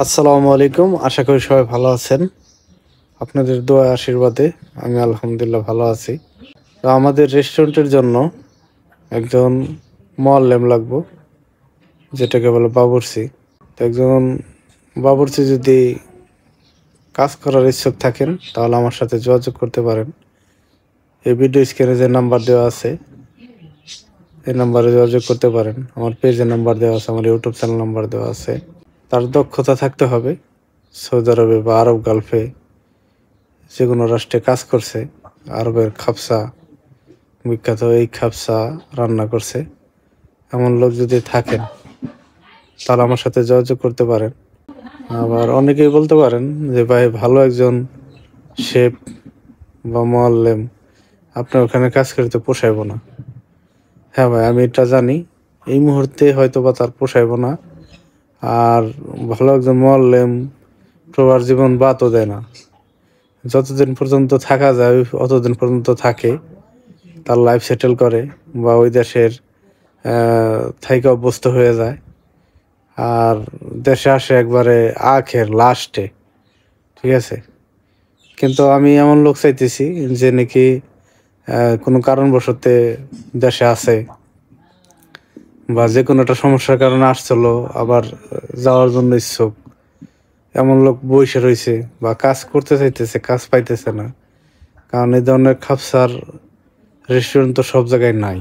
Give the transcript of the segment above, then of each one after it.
আসসালামু আলাইকুম। আশা করি সবাই ভালো আছেন। আপনাদের দোয়া আশীর্বাদে আমি আলহামদুলিল্লাহ ভালো আছি। তো আমাদের রেস্টুরেন্টের জন্য একজন মোয়াল্লেম লাগবো, যেটাকে বলে বাবুর্চি। তো একজন বাবুর্চি যদি কাজ করার ইচ্ছুক থাকেন তাহলে আমার সাথে যোগাযোগ করতে পারেন। এই ভিডিও স্ক্রিনে যে নাম্বার দেওয়া আছে এই নাম্বারে যোগাযোগ করতে পারেন। আমার পেজের নাম্বার দেওয়া আছে, আমার ইউটিউব চ্যানেল নাম্বার দেওয়া আছে। তার দক্ষতা থাকতে হবে। সৌদি আরবে বা আরব গালফে যে কোনো রাষ্ট্রে কাজ করছে, আরবের খাবসা বিখ্যাত এই খাবসা রান্না করছে, এমন লোক যদি থাকেন তাহলে আমার সাথে যোগাযোগ করতে পারেন। আবার অনেকেই বলতে পারেন যে ভাই ভালো একজন শেফ বা মোয়াল্লেম আপনার ওখানে কাজ করতে পোষাইব না। হ্যাঁ ভাই, আমি এটা জানি, এই মুহূর্তে হয়তো বা তার পোষাইব না। আর ভালো একজন মোয়াল্লেম প্রবার জীবন বাতও দেয় না। যতদিন পর্যন্ত থাকা যায় অতদিন পর্যন্ত থাকে, তার লাইফ সেটেল করে বা ওই দেশের থাইকে অভ্যস্ত হয়ে যায়। আর দেশে আসে একবারে আখের লাস্টে, ঠিক আছে। কিন্তু আমি এমন লোক চাইতেছি যে নাকি কোনো কারণবশতে দেশে আছে বা যে কোনো একটা সমস্যার কারণে আসছিল, আবার যাওয়ার জন্য ইচ্ছুক। এমন লোক বসে রয়েছে বা কাজ করতে চাইতেছে, কাজ পাইতেছে না, কারণ এই ধরনের খাপসার রেস্টুরেন্ট তো সব জায়গায় নাই।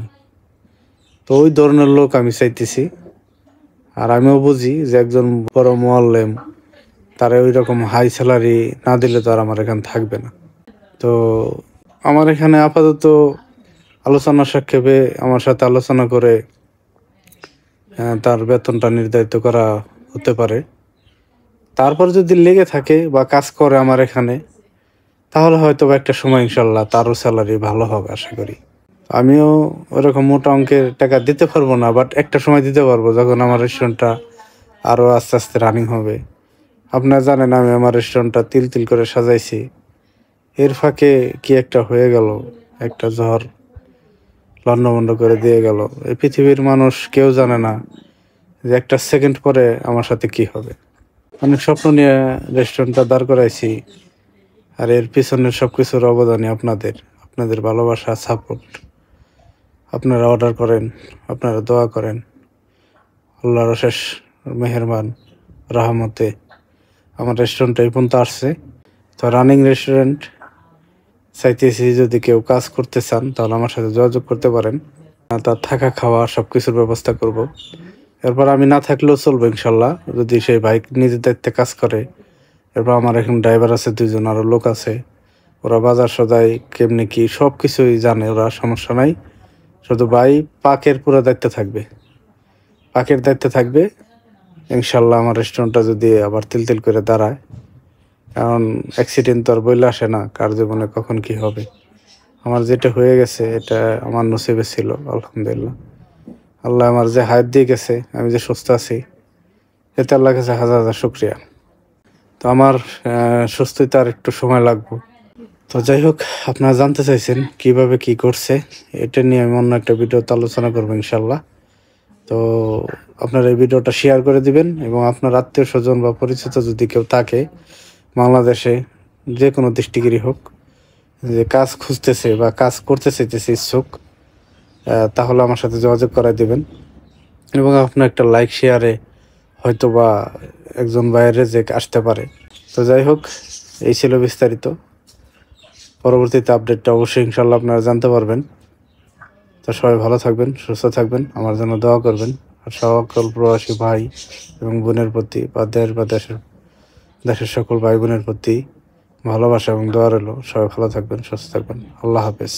তো ওই ধরনের লোক আমি চাইতেছি। আর আমিও বুঝি যে একজন বড় মোয়াল্লেম তারা ওই রকম হাই স্যালারি না দিলে তো আর আমার এখানে থাকবে না। তো আমার এখানে আপাতত আলোচনা সাক্ষেপে আমার সাথে আলোচনা করে তার বেতনটা নির্ধারিত করা হতে পারে। তারপর যদি লেগে থাকে বা কাজ করে আমার এখানে, তাহলে হয়তো একটা সময় ইনশাল্লাহ তারও স্যালারি ভালো হবে আশা করি। আমিও ওরকম মোটা অঙ্কের টাকা দিতে পারবো না, বাট একটা সময় দিতে পারবো যখন আমার রেস্টুরেন্টটা আরও আস্তে আস্তে রানিং হবে। আপনারা জানেন আমি আমার রেস্টুরেন্টটা তিল তিল করে সাজাইছি, এর ফাঁকে কি একটা হয়ে গেল, একটা ঝড় লন্ডভন্ড করে দিয়ে গেল। এই পৃথিবীর মানুষ কেউ জানে না যে একটা সেকেন্ড পরে আমার সাথে কি হবে। অনেক স্বপ্ন নিয়ে রেস্টুরেন্টটা দাঁড় করাইছি, আর এর পিছনের সব কিছুর অবদানই আপনাদের ভালোবাসা, সাপোর্ট। আপনারা অর্ডার করেন, আপনারা দোয়া করেন, আল্লাহর অশেষ মেহেরবান রহমতে আমার রেস্টুরেন্টটা এই পর্যন্ত আসছে। তো রানিং রেস্টুরেন্ট চাইতেছি, যদি কেউ কাজ করতে চান তাহলে আমার সাথে যোগাযোগ করতে পারেন। তার থাকা খাওয়া সব কিছুর ব্যবস্থা করব। এরপর আমি না থাকলেও চলবে ইনশাল্লাহ, যদি সেই বাইক নিজের দায়িত্বে কাজ করে। এরপর আমার এখন ড্রাইভার আছে, 2 জন আরও লোক আছে, ওরা বাজার সদাই কেমনি কি সব কিছুই জানে, ওরা সমস্যা নাই। শুধু ভাই পাকের পুরো দায়িত্ব থাকবে, পাকের দায়িত্ব থাকবে ইনশাল্লাহ। আমার রেস্টুরেন্টটা যদি আবার তিল তিল করে দাঁড়ায়, কারণ অ্যাক্সিডেন্ট তো আর বইলে আসে না, কার জীবনে কখন কি হবে। আমার যেটা হয়ে গেছে এটা আমার নসিবে ছিল, আলহামদুলিল্লাহ। আল্লাহ আমার যে হায়াত দিয়ে গেছে, আমি যে সুস্থ আছি, এতে আল্লাহ কাছে হাজার হাজার শুকরিয়া। তো আমার সুস্থ হইতে আর একটু সময় লাগবে। তো যাই হোক, আপনারা জানতে চাইছেন কিভাবে কি করছে, এটা নিয়ে আমি অন্য একটা ভিডিওতে আলোচনা করবো ইনশাল্লাহ। তো আপনারা এই ভিডিওটা শেয়ার করে দিবেন, এবং আপনার আত্মীয় স্বজন বা পরিচিত যদি কেউ থাকে বাংলাদেশে, যে কোনো ডিস্ট্রিক্টেরই হোক, যে কাজ খুঁজতেছে বা কাজ করতে চাইতেছে ইচ্ছুক, তাহলে আমার সাথে যোগাযোগ করাই দেবেন। এবং আপনার একটা লাইক শেয়ারে হয়তো বা একজন বাইরে যে আসতে পারে। তো যাই হোক, এই ছিল বিস্তারিত। পরবর্তীতে আপডেটটা অবশ্যই ইনশাল্লাহ আপনারা জানতে পারবেন। তো সবাই ভালো থাকবেন, সুস্থ থাকবেন, আমার জন্য দোয়া করবেন। আর সকল প্রবাসী ভাই এবং বোনের প্রতি বা দেশ বা দেশের সকল ভাই বোনের প্রতি ভালোবাসা এবং দোয়া রইল। সবাই ভালো থাকবেন, সুস্থ থাকবেন। আল্লাহ হাফেজ।